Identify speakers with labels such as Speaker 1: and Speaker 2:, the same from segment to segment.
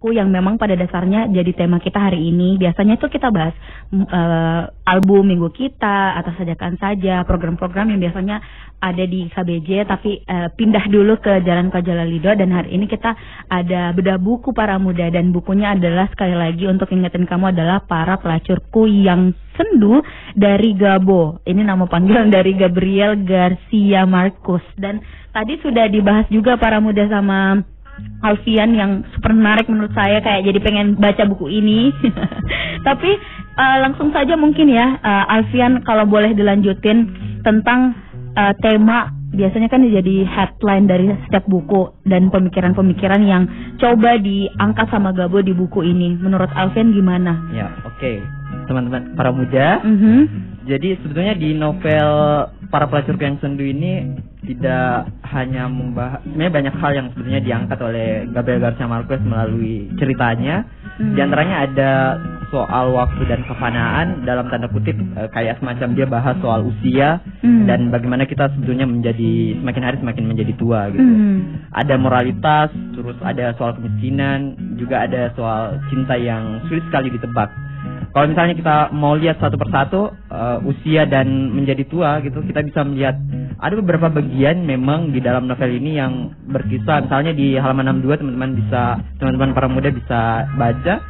Speaker 1: buku yang memang pada dasarnya jadi tema kita hari ini. Biasanya itu kita bahas album minggu kita, atau sajakan saja, program-program yang biasanya ada di KBJ, tapi pindah dulu ke Jalan Kajala Lido, dan hari ini kita ada bedah buku para muda, dan bukunya adalah, sekali lagi untuk ingetin kamu, adalah Para Pelacurku Yang Sendu dari Gabo. Ini nama panggilan dari Gabriel Garcia Marcus. Dan tadi sudah dibahas juga para muda sama Alfian, yang super menarik menurut saya, kayak jadi pengen baca buku ini. Tapi langsung saja mungkin ya, Alfian, kalau boleh dilanjutin tentang tema, biasanya kan jadi headline dari setiap buku dan pemikiran-pemikiran yang coba diangkat sama Gabo di buku ini. Menurut Alfian gimana?
Speaker 2: Ya, oke. Teman-teman para muda, jadi sebetulnya di novel Para Pelacurku Yang Sendu ini tidak hanya membahas, sebenarnya banyak hal yang sebetulnya diangkat oleh Gabriel Garcia Marquez melalui ceritanya. Di antaranya ada soal waktu dan kefanaan, dalam tanda kutip, kayak semacam dia bahas soal usia dan bagaimana kita sebetulnya menjadi semakin hari semakin menjadi tua gitu. Ada moralitas, terus ada soal kemiskinan, juga ada soal cinta yang sulit sekali ditebak. Kalau misalnya kita mau lihat satu persatu usia dan menjadi tua gitu, kita bisa melihat ada beberapa bagian memang di dalam novel ini yang berkisah. Misalnya di halaman 62 teman-teman para muda bisa baca.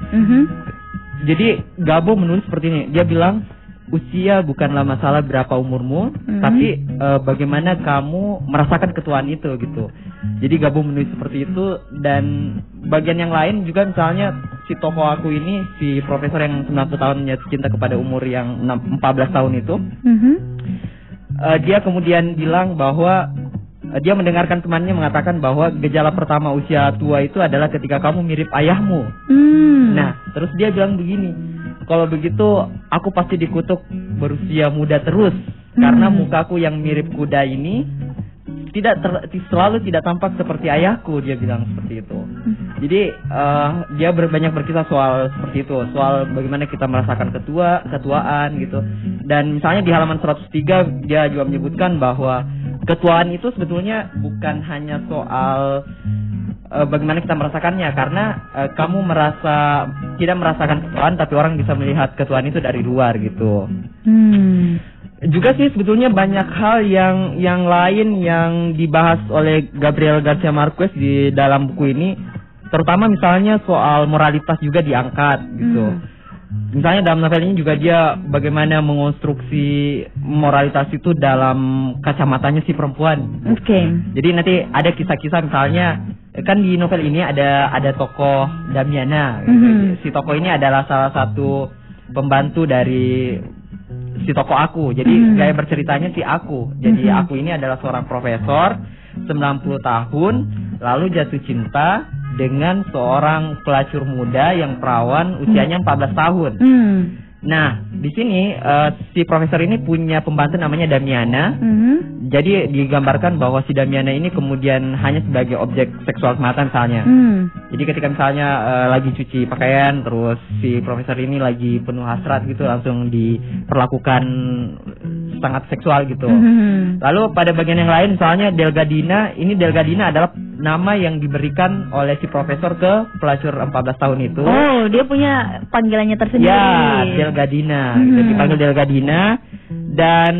Speaker 2: Jadi Gabo menulis seperti ini. Dia bilang, usia bukanlah masalah berapa umurmu, tapi bagaimana kamu merasakan ketuaan itu gitu. Jadi Gabo menulis seperti itu. Dan bagian yang lain juga, misalnya si tokoh aku ini, si profesor yang 90 tahun jatuh cinta kepada umur yang 14 tahun itu, dia kemudian bilang bahwa dia mendengarkan temannya mengatakan bahwa gejala pertama usia tua itu adalah ketika kamu mirip ayahmu. Nah, terus dia bilang begini, kalau begitu aku pasti dikutuk berusia muda terus, karena mukaku yang mirip kuda ini selalu tidak tampak seperti ayahku. Dia bilang seperti itu. Jadi dia banyak berkisah soal seperti itu, soal bagaimana kita merasakan ketuaan gitu. Dan misalnya di halaman 103 dia juga menyebutkan bahwa ketuaan itu sebetulnya bukan hanya soal bagaimana kita merasakannya, karena kamu tidak merasakan ketuaan, tapi orang bisa melihat ketuaan itu dari luar gitu. Juga sih sebetulnya banyak hal yang lain yang dibahas oleh Gabriel Garcia Marquez di dalam buku ini, terutama misalnya soal moralitas juga diangkat gitu. Misalnya dalam novel ini juga dia bagaimana mengonstruksi moralitas itu dalam kacamatanya si perempuan. Jadi nanti ada kisah-kisah, misalnya kan di novel ini ada tokoh Damiana gitu. Si tokoh ini adalah salah satu pembantu dari si tokoh aku. Jadi gaya berceritanya si aku. Jadi aku ini adalah seorang profesor 90 tahun lalu jatuh cinta dengan seorang pelacur muda yang perawan usianya 14 tahun. Nah, di sini si profesor ini punya pembantu namanya Damiana. Jadi digambarkan bahwa si Damiana ini kemudian hanya sebagai objek seksual semata misalnya. Jadi ketika misalnya lagi cuci pakaian, terus si profesor ini lagi penuh hasrat gitu, langsung diperlakukan sangat seksual gitu. Lalu pada bagian yang lain, misalnya Delgadina, ini Delgadina adalah nama yang diberikan oleh si profesor ke pelacur 14 tahun itu. Oh,
Speaker 1: dia punya panggilannya tersendiri.
Speaker 2: Ya, Delgadina. Gitu, dipanggil Delgadina. Dan